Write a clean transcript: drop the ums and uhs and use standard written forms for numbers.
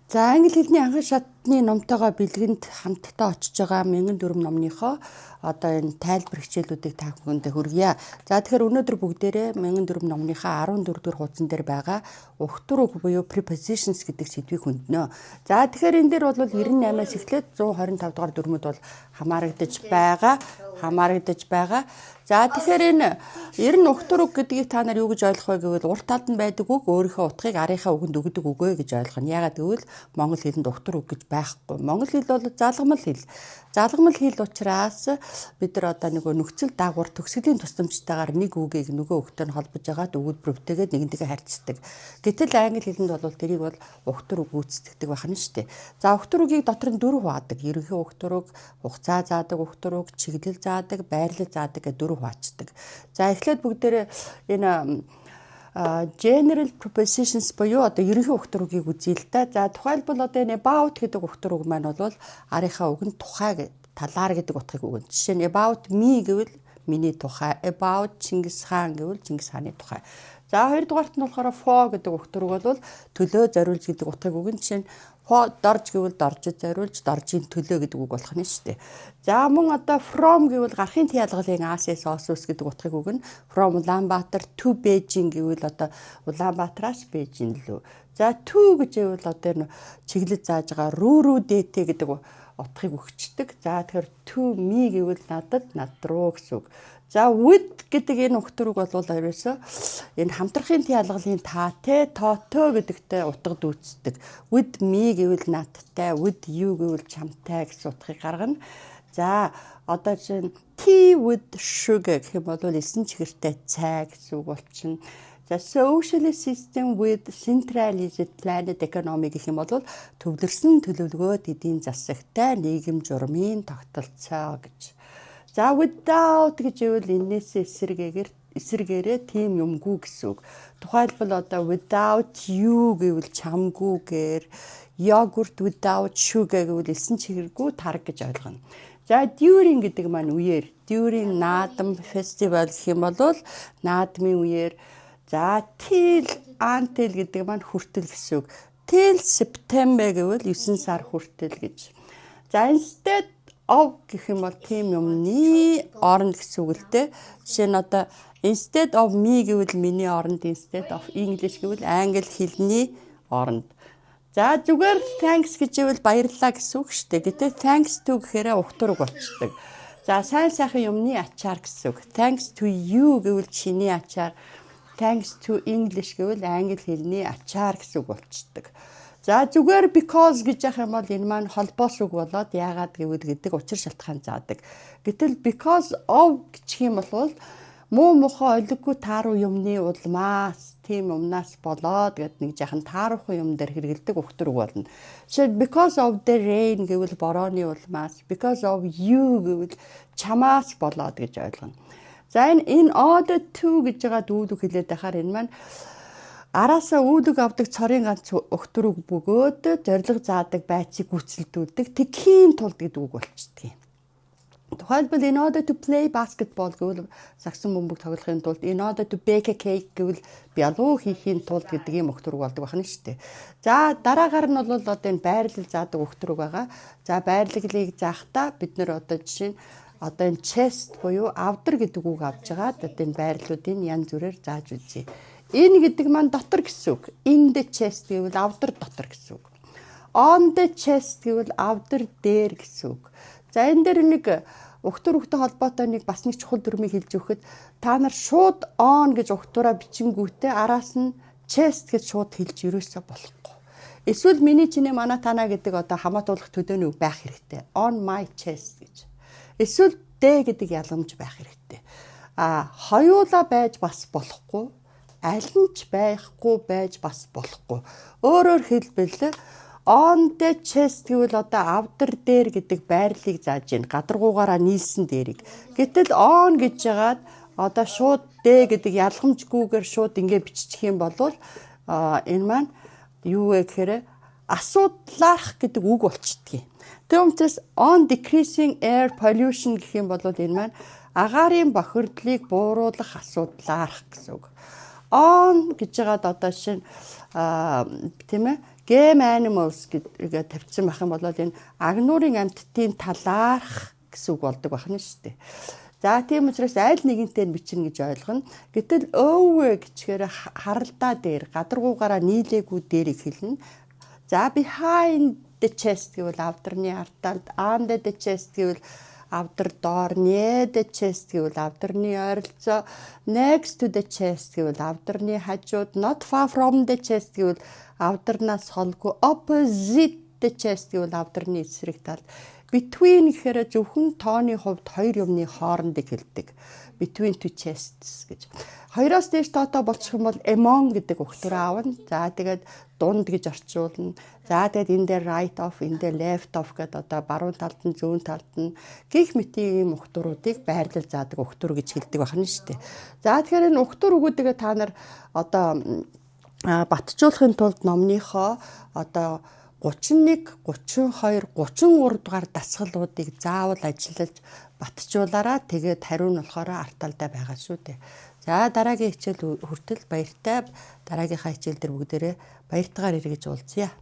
За англи хэлний анхан шатны номтойгоо бэлгэнд хамтдаа очиж байгаа 1004 номныхоо одоо энэ тайлбар хичээлүүдийг та бүхэндээ хүргье. За тэгэхээр өнөөдөр бүгдээрээ 1004 номныхаа 14 дугаар хуудсан дээр байгаа ухтар үг буюу prepositions гэдэг сэдвийг хүнднэ. За тэгэхээр энэ дээр бол 98-аас эхлээд 125 дугаар дүрмүүд бол хамаарагдаж байгаа. За тэгэхээр энэ ер нь ухтар үг гэдгийг та нар юу гэж ойлгох вэ гэвэл урт талд нь байдаг үг өөрийнхөө утгыг арийнхаа үгэнд өгдөг үгөө гэж ойлгоно. Яагаад гэвэл монгол хэлэнд ухтар үг гэж байхгүй. Монгол хэл бол залгамал хэл. Залгамал хэл учраас бид нар одоо нөгөө нөхцөл дагавар төгсгөлийн тусламжтайгаар нэг үгийг нөгөө үгтэй холбож агаад өгүүлбэртэйгээд нэгнтэйгээ харьцдаг. Гэтэл англи хэлэнд бол тэрийг бол ухтар үг гүйцэтгэдэг байх нь шүү дээ. За ухтар үгийг дотор нь дөрв хаадаг. Ерөнхий ухтар үг, хугацаа заадаг ухтар үг, чиглэл заадаг, байрлал заадаг гэдэг дөрв хуваачдаг. За эхлээд бүгдээрээ энэ general prepositions буюу одоо ерөнхий ухтар үгийг үзье л да. За тухайлбал одоо энэ about гэдэг ухтар үг маань бол арийнхаа үг нь тухай талаар гэдэг утгыг өгнө. Жишээ нь about me гэвэл миний тухай, about Чингис хаан гэвэл Чингис хааны тухай. За хоёрдугаарт нь болохоор for гэдэг ухтар үг бол төлөө зориулж гэдэг утгыг өгнө. Жишээ нь дорж гэвэл доржид зориулж доржийн төлөө гэдэг үг болох нь шүү дээ. За мөн одоо from гэвэл гарахын тялгалын Асиас Осус гэдэг утгыг өгнө. From Улаанбаатар to Beijing гэвэл одоо Улаанбаатараас Бээжин лөө. За to гэж гэвэл одоо чиглэл зааж байгаа рүү дээтэй гэдэг утгыг өгчдөг. За тэгэхээр to me гэвэл надад, над руу гэсэн үг. За with гэдэг энэ ухтар үг бол ерөөсөө энэ хамтрахын тялгалын таатай тоотой гэдэгтэй утга дүүцдэг. With me гэвэл надтай, with you гэвэл чамтай гэсэн утгыг гаргана. За одоо чинь tea with sugar гэх юм бол эсэн чихэртэй цай гэсэн үг болчихно. За socialist system with centralized planned economy гэх юм бол төвлөрсөн төлөвлөгөөт эдийн засагтай нийгэм журмын тогтолцоо гэж. За without гэж ивэл энээс эсрэгээрээ тийм юмгүй гэсэн үг. Тухайлбал одоо without you гэвэл чамгүйгээр, yogurt without sugar гэвэл эсэн чихэргүй тарг гэж ойлгоно. За during гэдэг маань үеэр, during наадам фестивал гэх юм бол наадмын үеэр. За till until гэдэг маань хүртэл гэсэн үг. Till September гэвэл 9 сар хүртэл гэж. За instead of гэх юм бол тийм юмны оронд гэсэн үг л дээ. Жишээ нь одоо instead of me гэвэл миний оронд, instead of English гэвэл англи хэлний оронд. За зүгээр thanks гэж ивэл баярлалаа гэсэн үг шүү дээ. Гэтэ thanks to гэхээр ухтар үг болчихдог. За сайн сайхан юмны ачаар гэсэн үг. Thanks to you гэвэл чиний ачаар, thanks to English гэвэл англи хэлний ачаар гэсэн үг болчихдог. За зүгээр because гэж яах юм бол энэ маань холбоос үг болоод яагаад гэвэл гэдэг учир шалтгаан заадаг. Гэтэл because of гэх юм бол муу мухай олиггүй тааруу юмны улмаас, тийм юмнаас болоод гэд нэг жахан тааруухан юм дээр хэрэгэлдэг ухтар үг болно. Жишээ because of the rain гэвэл борооны улмаас, because of you гэвэл чамаас болоод гэж ойлгоно. За энэ in order to гэж байгаа дүүд үг хэлээд байхаар энэ маань араасаа үүдэг авдаг цорын ганц ухтар үг бөгөөд зориг заадаг байцыг гүйцэлдүүлдэг тэгхийн тулд гэдэг үг болчихдээ. Тухайлбал in order to play basketball гэвэл сагсан бөмбөг тоглохын тулд, in order to bake a cake гэвэл бялуу хийхийн тулд гэдэг юм ухтар үг болдог байна шүү дээ. За дараагаар нь бол одоо энэ байрлал заадаг ухтар үг байгаа. За байрлаглыг заахтаа бид нэр одоо жишээ нь одоо энэ chest буюу авдар гэдэг үг авч байгаа. Одоо энэ байрлалуудын янз бүрээр зааж үзье. Энэ гэдэг маань дотор гэсэн үг. In the chest гэвэл авдар дотор гэсэн үг. On the chest гэвэл авдар дээр гэсэн үг. За энэ дээр нэг ухтар үгтэй холбоотой нэг бас нэг чухал дүрмийг хэлж өгөхөд та нар шууд on гэж ухтараа бичингүүтээ араас нь chest гэж шууд хэлж ерөөсөө болохгүй. Эсвэл миний чиний манай танаа гэдэг одоо хамаатуулах төдөөний үг байх хэрэгтэй. On my chest гэж. Эсвэл дэ гэдэг ялгамж байх хэрэгтэй. Хоёулаа байж бас болохгүй. Аль нь ч байхгүй байж бас болохгүй. Өөрөөр хэлбэл on the chest гэвэл одоо авдар дээр гэдэг байрлалыг зааж гин гадаргуугаараа нийлсэн дээрийг. Гэтэл on гэж яагаад одоо шууд дэ гэдэг ялгамжгүйгээр шууд ингэ биччих юм бол энэ маань юу вэ гэхээр асуудлаарах гэдэг үг болчихдээ. Тэгмээс on decreasing air pollution гэх юм бол энэ маань агаарын бохирдлыг бууруулах асуудлаарах гэсэн үг. On гэж байгаад одоо шинэ тийм ээ game animals гэдэг тавьсан байх юм бол энэ агнуурын амьтдын талаарх гэсэн үг болдог байна шүү дээ. За тийм учраас аль нэгэнтэй нь бичнэ гэж ойлгоно. Гэтэл over гэхээр харалдаа дээр гадаргуугаараа нийлээгүй дээрийг хэлнэ. За behind the chest гэвэл авдраны арталд, under the chest гэвэл авдар доор, near the chest гэвэл авдраны ойролцоо, next to the chest гэвэл авдраны хажууд, not far from the chest гэвэл авдарнаас холгүй, opposite the chest гэвэл авдраны эсрэг талд. Between гэхээр зөвхөн тооны хувьд хоёр юмны хоорондыг хэлдэг. Between two chests гэж. Хоёроос дээш тоотоо болчих юм бол among гэдэг өгтөрөө аавна. За тэгээд дунд гэж орчуулна. За тэгээд in the right of, in the left of гэдэг одоо баруун талд нь зүүн талд нь гих мэтийн юм өгтөрүүдийг байрлал заадаг өгтөр гэж хэлдэг байна шүү дээ. За тэгэхээр энэ өгтөр өгүүдээ та нар одоо батжуулахын тулд номныхоо одоо 31, 32, 33 дугаар дасгалуудыг заавал ажиллаж батжуулаараа тэгээд хариу нь болохоор арталдаа байгаа шүү дээ. За дараагийн хичээл хүртэл баяртай. Дараагийнхаа хичээл дээр бүгдээрээ баяртайгаар эргэж уулзъя.